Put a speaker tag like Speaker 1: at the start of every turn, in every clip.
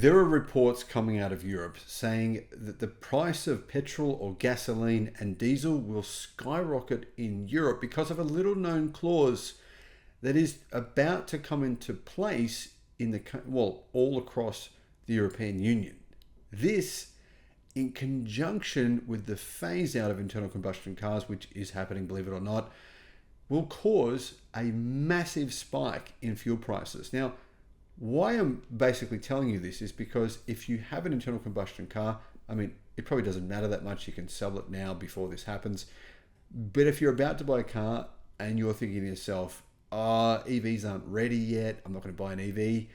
Speaker 1: There are reports coming out of Europe saying that the price of petrol or gasoline and diesel will skyrocket in Europe because of a little known clause that is about to come into place all across the European Union. This, in conjunction with the phase out of internal combustion cars, which is happening, believe it or not, will cause a massive spike in fuel prices. Now, why I'm basically telling you this is because if you have an internal combustion car, I mean, it probably doesn't matter that much. You can sell it now before this happens. But if you're about to buy a car and you're thinking to yourself, EVs aren't ready yet, I'm not going to buy an EV,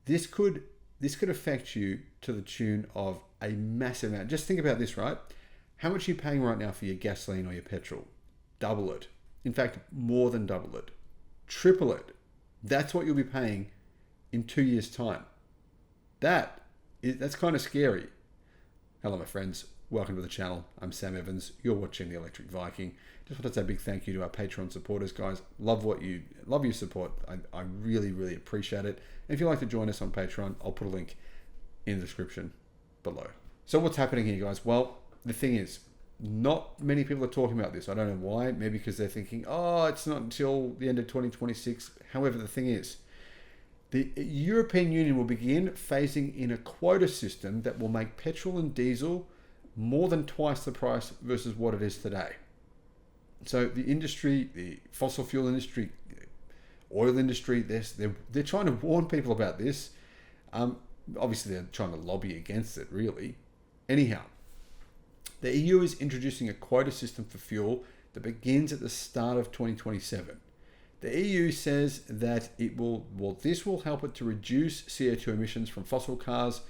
Speaker 1: this could affect you to the tune of a massive amount. Just think about this, right? How much are you paying right now for your gasoline or your petrol? Double it. In fact, more than double it. Triple it. That's what you'll be paying in 2 years' time. That's kind of scary. Hello, my friends. Welcome to the channel. I'm Sam Evans. You're watching the Electric Viking. Just want to say a big thank you to our Patreon supporters, guys. Love your support. I really, really appreciate it. And if you'd like to join us on Patreon, I'll put a link in the description below. So what's happening here, guys? Well, the thing is, not many people are talking about this. I don't know why. Maybe because they're thinking, it's not until the end of 2026. However, the thing is, the European Union will begin phasing in a quota system that will make petrol and diesel more than twice the price versus what it is today. So the industry, the fossil fuel industry, oil industry, they're trying to warn people about this. Obviously, they're trying to lobby against it, really. Anyhow, the EU is introducing a quota system for fuel that begins at the start of 2027. The EU says that this will help it to reduce CO2 emissions from fossil cars,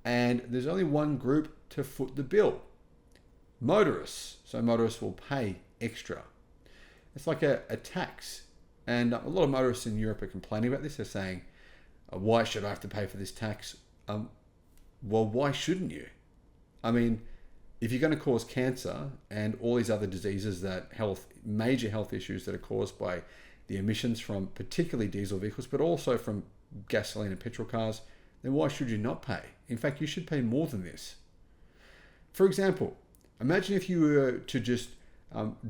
Speaker 1: and there's only one group to foot the bill: motorists. So motorists will pay extra. It's like a tax, and a lot of motorists in Europe are complaining about this. They're saying, why should I have to pay for this tax? Well, why shouldn't you? I mean, if you're going to cause cancer and all these other diseases, major health issues that are caused by the emissions from particularly diesel vehicles, but also from gasoline and petrol cars, then why should you not pay? In fact, you should pay more than this. For example, imagine if you were to just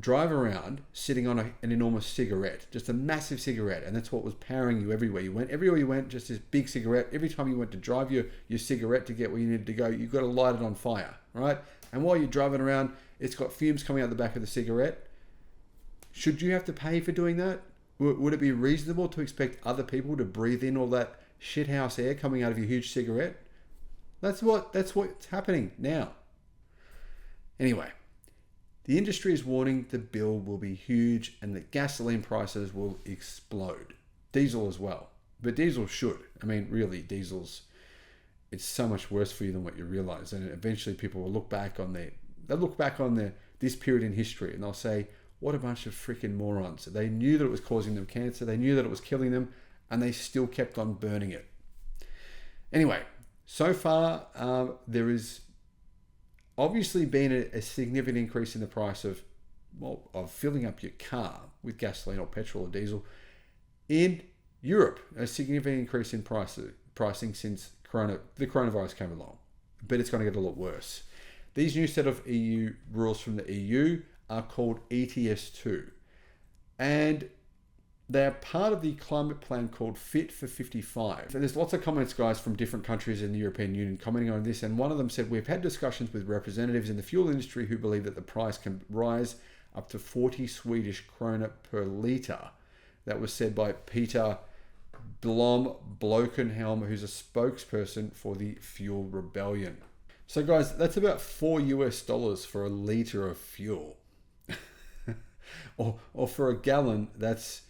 Speaker 1: drive around sitting on an enormous cigarette, just a massive cigarette, and that's what was powering you everywhere you went. Everywhere you went, just this big cigarette. Every time you went to drive your cigarette to get where you needed to go, you've got to light it on fire, right? And while you're driving around, it's got fumes coming out the back of the cigarette. Should you have to pay for doing that? Would it be reasonable to expect other people to breathe in all that shithouse air coming out of your huge cigarette? That's what's happening now. Anyway, the industry is warning the bill will be huge and that gasoline prices will explode. Diesel as well. But diesel should. I mean, really, it's so much worse for you than what you realize. And eventually people will look back on this period in history and they'll say, what a bunch of freaking morons. They knew that it was causing them cancer. They knew that it was killing them, and they still kept on burning it. Anyway, so far, there has obviously been a significant increase in the price of filling up your car with gasoline or petrol or diesel in Europe. A significant increase in pricing since the coronavirus came along, but it's going to get a lot worse. These new set of EU rules from the EU are called ETS2, and they are part of the climate plan called Fit for 55. And there's lots of comments, guys, from different countries in the European Union commenting on this, and one of them said, we've had discussions with representatives in the fuel industry who believe that the price can rise up to 40 Swedish krona per litre. That was said by Peter Blom Blokenhelm, who's a spokesperson for the Fuel Rebellion. So guys, that's about $4 for a litre of fuel. or for a gallon, that's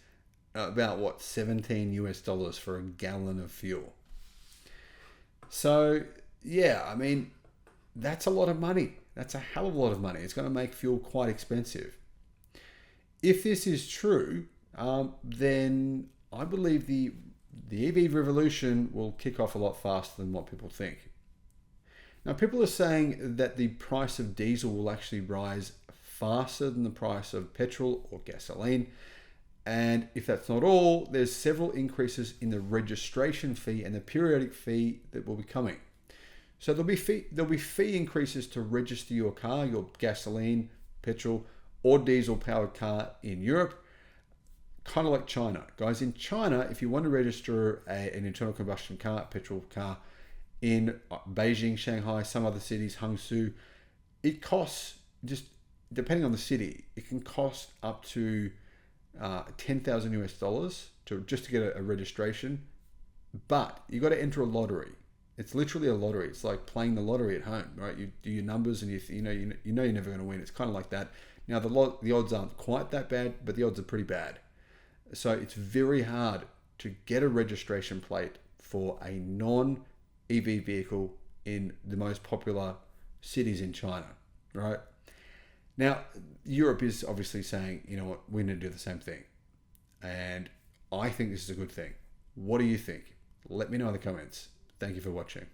Speaker 1: about $17 for a gallon of fuel. So yeah, I mean, that's a lot of money. That's a hell of a lot of money. It's going to make fuel quite expensive. If this is true, then I believe the EV revolution will kick off a lot faster than what people think. Now, people are saying that the price of diesel will actually rise faster than the price of petrol or gasoline. And if that's not all, there's several increases in the registration fee and the periodic fee that will be coming. So there'll be fee increases to register your car, your gasoline, petrol, or diesel powered car in Europe, kind of like China. Guys, in China, if you want to register an internal combustion car, petrol car, in Beijing, Shanghai, some other cities, Hangzhou, it costs, just depending on the city, it can cost up to 10,000 US dollars to get a registration. But you got to enter a lottery. It's literally a lottery. It's like playing the lottery at home, right? You do your numbers and you know you're never going to win. It's kind of like that. Now the odds aren't quite that bad, but the odds are pretty bad. So it's very hard to get a registration plate for a non-EV vehicle in the most popular cities in China, right? Now, Europe is obviously saying, you know what, we're going to do the same thing. And I think this is a good thing. What do you think? Let me know in the comments. Thank you for watching.